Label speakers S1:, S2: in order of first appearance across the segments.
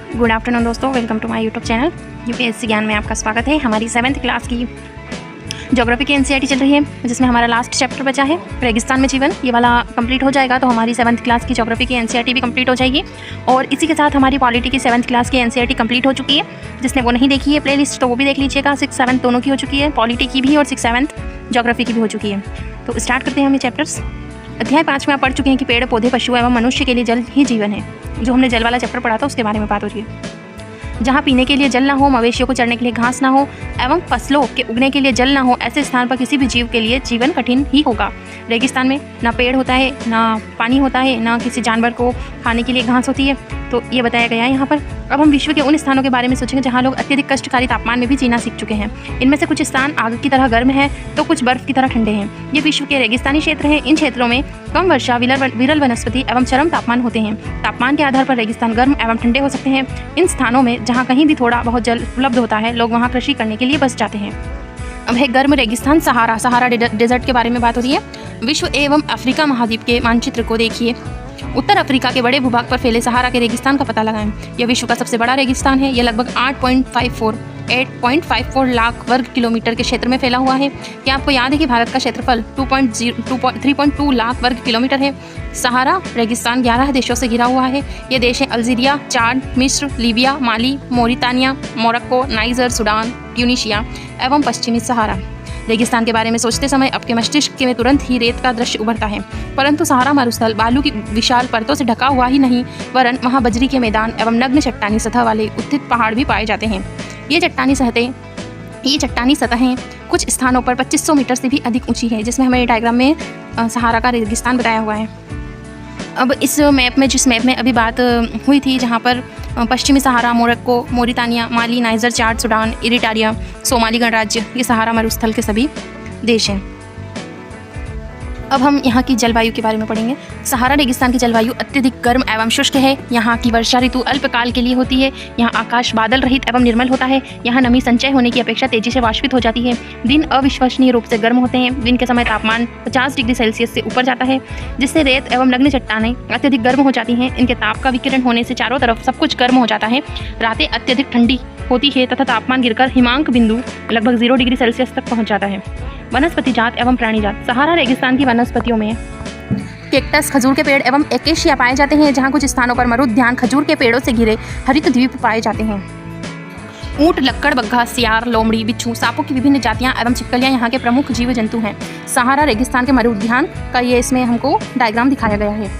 S1: Good afternoon दोस्तों, welcome to my YouTube channel UPSC ज्ञान में आपका स्वागत है। हमारी 7th क्लास की ज्योग्राफी की एनसीईआरटी चल रही है, जिसमें हमारा लास्ट चैप्टर बचा है रेगिस्तान में जीवन। ये वाला कंप्लीट हो जाएगा तो हमारी 7th क्लास की ज्योग्राफी की एनसीईआरटी भी कंप्लीट हो जाएगी। और इसी के साथ हमारी पॉलिटी की 7th क्लास की एनसीईआरटी कंप्लीट हो चुकी है। जिसने वो नहीं देखी है प्लेलिस्ट तो वो भी देख लीजिएगा। 6th 7th दोनों की हो चुकी है, पॉलिटी की भी और 6th 7th ज्योग्राफी की भी हो चुकी है। तो स्टार्ट करते हैं हम ये चैप्टर्स। अध्याय 5 में आप पढ़ चुके हैं कि पेड़ पौधे पशु एवं मनुष्य के लिए जल ही जीवन है। जो हमने जल वाला चैप्टर पढ़ा था उसके बारे में बात हो रही है। जहाँ पीने के लिए जल ना हो, मवेशियों को चरने के लिए घास ना हो एवं फसलों के उगने के लिए जल ना हो, ऐसे स्थान पर किसी भी जीव के लिए जीवन कठिन ही होगा। रेगिस्तान में ना पेड़ होता है, ना पानी होता है, ना किसी जानवर को खाने के लिए घास होती है। तो ये बताया गया है यहाँ पर। अब हम विश्व के उन स्थानों के बारे में सोचेंगे जहाँ लोग अत्यधिक कष्टकारी तापमान में भी जीना सीख चुके हैं। इनमें से कुछ स्थान आग की तरह गर्म है तो कुछ बर्फ की तरह ठंडे हैं। ये विश्व के रेगिस्तानी क्षेत्र हैं। इन क्षेत्रों में कम वर्षा, विरल वनस्पति एवं चरम तापमान होते हैं। तापमान के आधार पर रेगिस्तान गर्म एवं ठंडे हो सकते हैं। इन स्थानों में जहाँ कहीं भी थोड़ा बहुत जल उपलब्ध होता है, लोग वहाँ कृषि करने के लिए बस जाते हैं। अब है गर्म रेगिस्तान सहारा डेजर्ट के बारे में बात हो रही है। विश्व एवं अफ्रीका महाद्वीप के मानचित्र को देखिए। उत्तर अफ्रीका के बड़े भूभाग पर फैले सहारा के रेगिस्तान का पता लगाएं। यह विश्व का सबसे बड़ा रेगिस्तान है। यह लगभग 8.54 लाख वर्ग किलोमीटर के क्षेत्र में फैला हुआ है। क्या आपको याद है कि भारत का क्षेत्रफल 3.2 लाख वर्ग किलोमीटर है। सहारा रेगिस्तान 11 देशों से घिरा हुआ है। ये देश हैं अल्जीरिया, चाड, मिस्र, लीबिया, माली, मोरितानिया, मोरक्को, नाइजर, सूडान, ट्यूनीशिया एवं पश्चिमी सहारा। रेगिस्तान के बारे में सोचते समय आपके मस्तिष्क में तुरंत ही रेत का दृश्य उभरता है। परंतु सहारा मरुस्थल बालू की विशाल परतों से ढका हुआ ही नहीं, वरन वहाँ बजरी के मैदान एवं नग्न चट्टानी सतह वाले उत्थित पहाड़ भी पाए जाते हैं। ये चट्टानी सतहें कुछ स्थानों पर 2500 मीटर से भी अधिक ऊंची है, जिसमें हमें डायग्राम में सहारा का रेगिस्तान बताया हुआ है। अब इस मैप में, जिस मैप में अभी बात हुई थी, जहाँ पर पश्चिमी सहारा, मोरक्को, मोरितानिया, माली, नाइजर, चाड, सूडान, इरिटारिया, सोमाली गणराज्य, ये सहारा मरुस्थल के सभी देश हैं। अब हम यहाँ की जलवायु के बारे में पढ़ेंगे। सहारा रेगिस्तान की जलवायु अत्यधिक गर्म एवं शुष्क है। यहाँ की वर्षा ऋतु अल्पकाल के लिए होती है। यहाँ आकाश बादल रहित एवं निर्मल होता है। यहाँ नमी संचय होने की अपेक्षा तेजी से वाष्पित हो जाती है। दिन अविश्वसनीय रूप से गर्म होते हैं। दिन के समय तापमान 50 डिग्री सेल्सियस से ऊपर जाता है, जिससे रेत एवं नग्न चट्टानें अत्यधिक गर्म हो जाती हैं। इनके ताप का विकिरण होने से चारों तरफ सब कुछ गर्म हो जाता है। रातें अत्यधिक ठंडी होती है तथा तापमान गिरकर हिमांक बिंदु लगभग 0 डिग्री सेल्सियस तक पहुँच जाता है। वनस्पति जात एवं प्राणी जात। सहारा रेगिस्तान की वनस्पतियों में कैक्टस, खजूर के पेड़ एवं एकेशिया पाए जाते हैं। जहाँ कुछ स्थानों पर मरुद्यान, खजूर के पेड़ों से घिरे हरित द्वीप पाए जाते हैं। ऊंट, लक्कड़, बग्घा, सियार, लोमड़ी, बिच्छू, सांपों की विभिन्न जातियां एवं छिपकलियां यहाँ के प्रमुख जीव जंतु हैं। सहारा रेगिस्तान के मरुद्यान का ये इसमें हमको डायग्राम दिखाया गया है।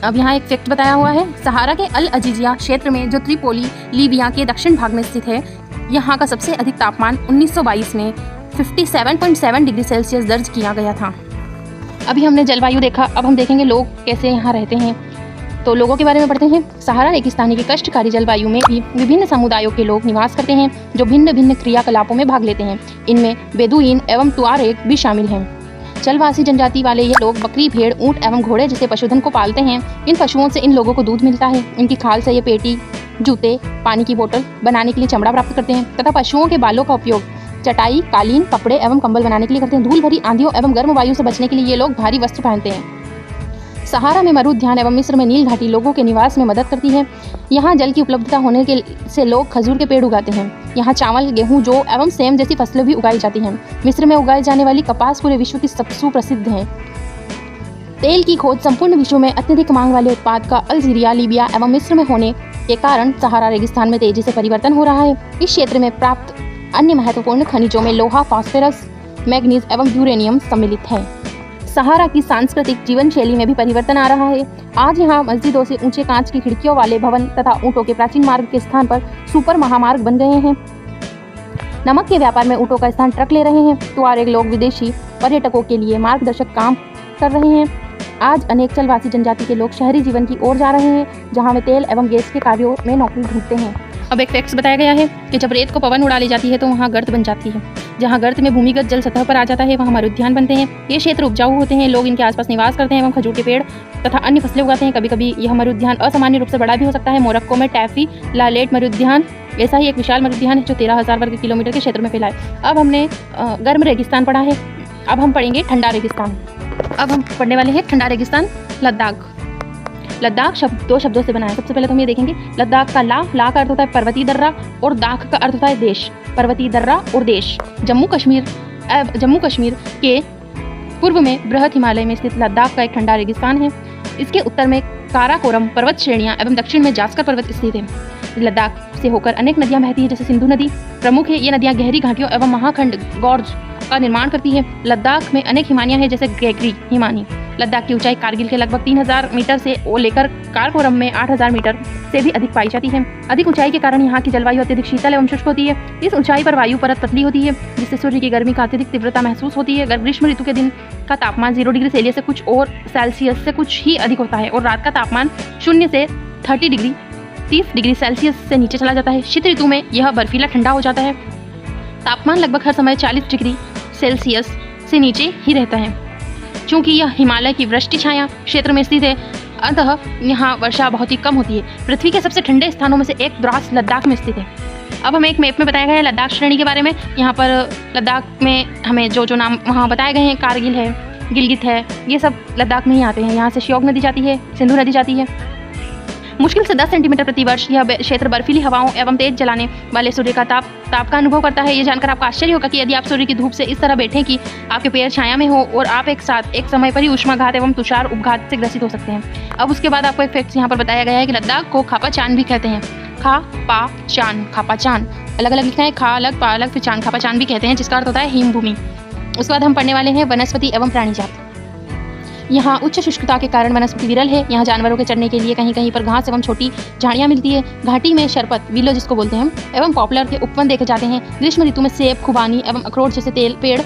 S1: अब यहाँ एक फैक्ट बताया हुआ है। सहारा के अल अजीजिया क्षेत्र में, जो त्रिपोली लीबिया के दक्षिण भाग में स्थित है, यहाँ का सबसे अधिक तापमान 1922 में 57.7 डिग्री सेल्सियस दर्ज किया गया था। अभी हमने जलवायु देखा, अब हम देखेंगे लोग कैसे यहाँ रहते हैं। तो लोगों के बारे में पढ़ते हैं। सहारा रेगिस्तानी की कष्टकारी जलवायु में भी विभिन्न समुदायों के लोग निवास करते हैं, जो भिन्न भिन्न क्रियाकलापों में भाग लेते हैं। इनमें बेदुइन एवं तुआरेग भी शामिल हैं। जलवासी जनजाति वाले ये लोग बकरी, भेड़, ऊँट एवं घोड़े जैसे पशुधन को पालते हैं। इन पशुओं से इन लोगों को दूध मिलता है। इनकी खाल से ये पेटी, जूते, पानी की बोतल बनाने के लिए चमड़ा प्राप्त करते हैं तथा पशुओं के बालों का उपयोग चटाई, कालीन, कपड़े एवं कंबल बनाने के लिए करते हैं। धूल भरी आंधियों एवं गर्म वायु से बचने के लिए ये लोग भारी वस्त्र पहनते हैं। सहारा में मरुद्यान एवं मिस्र में नील घाटी लोगों के निवास में मदद करती है। यहाँ जल की उपलब्धता होने के से लोग खजूर के पेड़ उगाते हैं। यहाँ चावल, गेहूँ, जौ एवं सेम जैसी फसलें भी उगाई जाती हैं। मिस्र में उगाई जाने वाली कपास पूरे विश्व की सबसे सुप्रसिद्ध है। तेल की खोज संपूर्ण विश्व में अत्यधिक मांग वाले उत्पाद का अल्जीरिया, लीबिया एवं मिस्र में होने के कारण सहारा रेगिस्तान में तेजी से परिवर्तन हो रहा है। इस क्षेत्र में प्राप्त अन्य महत्वपूर्ण खनिजों में लोहा, फास्फोरस, मैग्नीज एवं यूरेनियम सम्मिलित है। सहारा की सांस्कृतिक जीवन शैली में भी परिवर्तन आ रहा है। आज यहाँ मस्जिदों से ऊंचे कांच की खिड़कियों वाले भवन तथा ऊँटों के प्राचीन मार्ग के स्थान पर सुपर महामार्ग बन गए हैं। नमक के व्यापार में ऊँटों का स्थान ट्रक ले रहे हैं। तुआरेग लोग विदेशी पर्यटकों के लिए मार्गदर्शक काम कर रहे हैं। आज अनेक चलवासी जनजाति के लोग शहरी जीवन की ओर जा रहे हैं, जहाँ वे तेल एवं गैस के कार्यों में नौकरी ढूंढते हैं। अब एक फैक्ट्स बताया गया है कि जब रेत को पवन उड़ा ले जाती है तो वहाँ गर्त बन जाती है। जहाँ गर्त में भूमिगत जल सतह पर आ जाता है, वहाँ मरुद्यान बनते हैं। ये क्षेत्र उपजाऊ होते हैं। लोग इनके आसपास निवास करते हैं एवं खजूर के पेड़ तथा अन्य फसलें उगाते हैं। कभी कभी यह मरुद्यान असामान्य रूप से बड़ा भी हो सकता है। मोरक्को में टैफी लालेट मरुद्यान ऐसा ही एक विशाल मरुद्यान है, जो 13,000 वर्ग किलोमीटर के क्षेत्र में फैला है। अब हमने गर्म रेगिस्तान पढ़ा है। अब हम पढ़ेंगे ठंडा रेगिस्तान। अब हम पढ़ने वाले हैं ठंडा रेगिस्तान, लद्दाख। लद्दाख शब्द 2 शब्दों से बना है। सबसे पहले तो हम ये देखेंगे, लद्दाख का ला का अर्थ होता है पर्वतीय दर्रा और दाख का अर्थ होता है देश, पर्वतीय दर्रा और देश। जम्मू कश्मीर के पूर्व में बृहद हिमालय में स्थित लद्दाख का एक ठंडा रेगिस्तान है। इसके उत्तर में काराकोरम पर्वत श्रेणियां एवं दक्षिण में जास्कर पर्वत स्थित है। लद्दाख से होकर अनेक नदियां बहती हैं, जैसे सिंधु नदी प्रमुख है। ये नदियां गहरी घाटियों एवं महाखंड गॉर्ज का निर्माण करती है। लद्दाख में अनेक हिमानियां हैं, जैसे ग्रेगरी हिमानी। लद्दाख की ऊंचाई कारगिल के लगभग 3000 मीटर से लेकर काराकोरम में 8000 मीटर से भी अधिक पाई जाती है। अधिक ऊंचाई के कारण यहाँ की जलवायु अत्यधिक शीतल एवं शुष्क होती है। इस ऊंचाई पर वायु परत पतली होती है, जिससे सूर्य की गर्मी का अत्यधिक तीव्रता महसूस होती है। ग्रीष्म ऋतु के दिन का तापमान 0 डिग्री सेल्सियस से कुछ और सेल्सियस से कुछ ही अधिक होता है और रात का तापमान 0 से 30 डिग्री सेल्सियस से नीचे चला जाता है। शीत ऋतु में यह बर्फीला ठंडा हो जाता है। तापमान लगभग हर समय 40 डिग्री सेल्सियस से नीचे ही रहता है। चूँकि यह हिमालय की वृष्टि छाया क्षेत्र में स्थित है, अतः यहाँ वर्षा बहुत ही कम होती है। पृथ्वी के सबसे ठंडे स्थानों में से एक द्रास लद्दाख में स्थित है। अब हमें एक मैप में बताया गया है लद्दाख श्रेणी के बारे में। यहाँ पर लद्दाख में हमें जो नाम वहाँ बताए गए हैं, कारगिल है, गिलगित है, ये सब लद्दाख में ही आते हैं। यहाँ से श्योक नदी जाती है, सिंधु नदी जाती है। मुश्किल से 10 सेंटीमीटर प्रति वर्ष यह क्षेत्र बर्फीली हवाओं एवं तेज जलाने वाले सूर्य का ताप का अनुभव करता है। ये जानकर आपको आश्चर्य होगा कि यदि आप सूर्य की धूप से इस तरह बैठें कि आपके पैर छाया में हो और आप एक समय पर ही ऊष्माघात एवं तुषार उपघात से ग्रसित हो सकते हैं। अब उसके बाद आपको एक फैक्ट यहाँ पर बताया गया है कि लद्दाख को खापाचान भी कहते हैं। खापाचान अलग अलग लिखना है, खा अलग पा अलग, फिर चान, खापाचान भी कहते हैं, जिसका अर्थ होता है हिम भूमि। उसके बाद हम पढ़ने वाले हैं वनस्पति एवं प्राणी जात। यहाँ उच्च शुष्कता के कारण वनस्पति विरल है। यहाँ जानवरों के चरने के लिए कहीं कहीं पर घास एवं छोटी झाड़ियाँ मिलती है। घाटी में शरपत, विलो जिसको बोलते हैं, एवं पॉपुलर के उपवन देखे जाते हैं। ग्रीष्म ऋतु में सेब, खुबानी एवं अखरोट जैसे तेल पेड़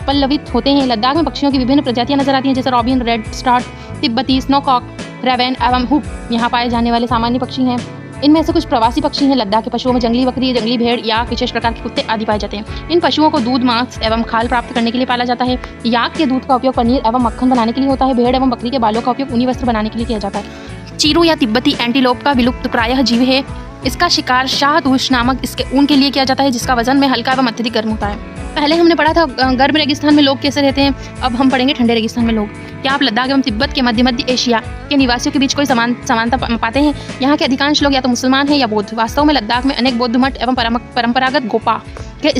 S1: पल्लवित होते हैं। लद्दाख में पक्षियों की विभिन्न प्रजातियां नजर आती हैं, जैसे रॉबिन, रेड स्टार्ट, तिब्बती स्नोकॉक, रेवेन एवं हुक यहाँ पाए जाने वाले सामान्य पक्षी हैं। इनमें से कुछ प्रवासी पक्षी हैं। लद्दाख के पशुओं में जंगली बकरी, जंगली भेड़, याक, विशेष प्रकार के कुत्ते आदि पाए जाते हैं। इन पशुओं को दूध, मांस एवं खाल प्राप्त करने के लिए पाला जाता है। याक के दूध का उपयोग पनीर एवं मक्खन बनाने के लिए होता है। भेड़ एवं बकरी के बालों का उपयोग ऊनी वस्त्र बनाने के लिए किया जाता है। चीरू या तिब्बती एंटीलोप का विलुप्त प्रायः जीव है। इसका शिकार शाहतूश नामक इसके ऊन के लिए किया जाता है, जिसका वजन में हल्का एवं अत्यधिक गर्म होता है। पहले हमने पढ़ा था गर्म रेगिस्तान में लोग कैसे रहते हैं, अब हम पढ़ेंगे ठंडे रेगिस्तान में लोग। क्या आप लद्दाख एवं तिब्बत के मध्य एशिया के निवासियों के बीच कोई समानता पाते हैं? यहाँ के अधिकांश लोग या तो मुसलमान हैं या बौद्ध। वास्तव में लद्दाख में अनेक बौद्ध मठ एवं परंपरागत गोपा के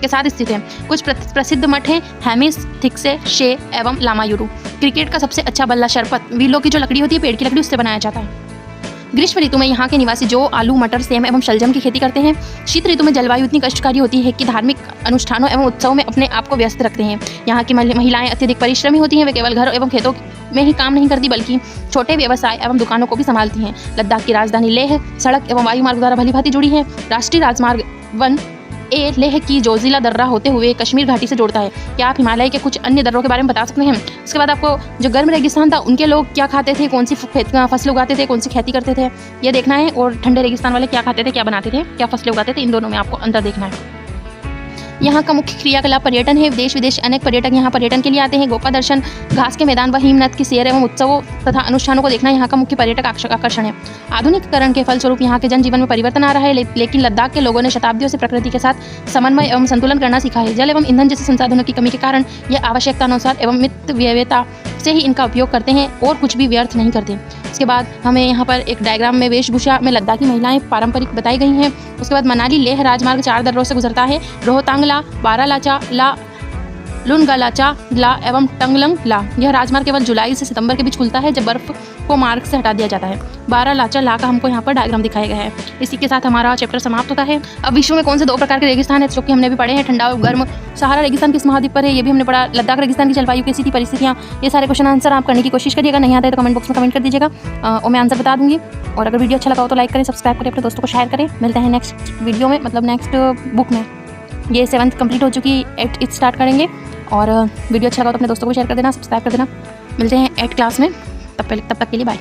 S1: साथ स्थित हैं। कुछ प्रसिद्ध मठ हैं हेमिस, थिक्से, शे एवं लामायुरु। क्रिकेट का सबसे अच्छा बल्ला शरपत, विलो की जो लकड़ी होती है, पेड़ की लकड़ी, उससे बनाया जाता है। ग्रीष्म ऋतु में यहाँ के निवासी जो आलू, मटर, सेम एवं शलजम की खेती करते हैं। शीत ऋतु में जलवायु इतनी कष्टकारी होती है कि धार्मिक अनुष्ठानों एवं उत्सवों में अपने आप को व्यस्त रखते हैं। यहाँ की महिलाएं अत्यधिक परिश्रमी होती हैं। वे केवल घर एवं खेतों में ही काम नहीं करती, बल्कि छोटे व्यवसाय एवं दुकानों को भी संभालती हैं। लद्दाख की राजधानी लेह सड़क एवं वायु मार्ग द्वारा भलीभांति जुड़ी है। राष्ट्रीय राजमार्ग 1A लेह की जोजिला दर्रा होते हुए कश्मीर घाटी से जोड़ता है। क्या आप हिमालय के कुछ अन्य दर्रों के बारे में बता सकते हैं? उसके बाद आपको जो गर्म रेगिस्तान था, उनके लोग क्या खाते थे, कौन सी फसल उगाते थे, कौन सी खेती करते थे, ये देखना है। और ठंडे रेगिस्तान वाले क्या खाते थे, क्या बनाते थे, क्या फसलें उगाते थे, इन दोनों में आपको अंतर देखना है। यहाँ का मुख्य क्रियाकलाप पर्यटन है। देश विदेश अनेक पर्यटक यहाँ पर्यटन के लिए आते हैं। गोपा दर्शन, घास के मैदान व हिमनद की सैर एवं उत्सवों तथा अनुष्ठानों को देखना यहाँ का मुख्य पर्यटक आकर्षण है। आधुनिकीकरण के फलस्वरूप यहाँ के जनजीवन में परिवर्तन आ रहा है, लेकिन लद्दाख के लोगों ने शताब्दियों से प्रकृति के साथ समन्वय एवं संतुलन करना सीखा है। जल एवं ईंधन जैसे संसाधनों की कमी के कारण यह आवश्यकता अनुसार एवं मितव्ययता से ही इनका उपयोग करते हैं और कुछ भी व्यर्थ नहीं करते। उसके बाद हमें यहाँ पर एक डायग्राम में वेशभूषा में लद्दाखी महिलाएं पारंपरिक बताई गई हैं। उसके बाद मनाली लेह राजमार्ग 4 दर्रों से गुजरता है, रोहतांग ला, बारालाचा ला, लुनगालाचा ला एवं टंगलंग ला। यह राजमार्ग केवल जुलाई से सितंबर के बीच खुलता है, जब बर्फ को मार्ग से हटा दिया जाता है। बारालाचा ला का हमको यहाँ पर डायग्राम दिखाया गया है। इसी के साथ हमारा चैप्टर समाप्त होता है। अब विश्व में कौन से 2 प्रकार के रेगिस्तान है, जो कि हमने भी पढ़े हैं, ठंडा और गर्म। सहारा रेगिस्तान किस महाद्वीप पर है, ये भी हमने पढ़ा। लद्दाख रेगिस्तान की जलवायु कैसी थी, परिस्थितियाँ, ये सारे क्वेश्चन आंसर आप करने की कोशिश करिएगा। नहीं आता है तो कमेंट बॉक्स में कमेंट कर दीजिएगा और मैं आंसर बता दूंगी। और अगर वीडियो अच्छा लगा हो तो लाइक करें, सब्सक्राइब करें, अपने दोस्तों को शेयर करें। मिलते हैं नेक्स्ट वीडियो में, मतलब नेक्स्ट बुक में। ये 7th कंप्लीट हो चुकी है, 8th स्टार्ट करेंगे। और वीडियो अच्छा लगा तो अपने दोस्तों को शेयर कर देना, सब्सक्राइब कर देना। मिलते हैं 8th क्लास में, तब तक के लिए बाय।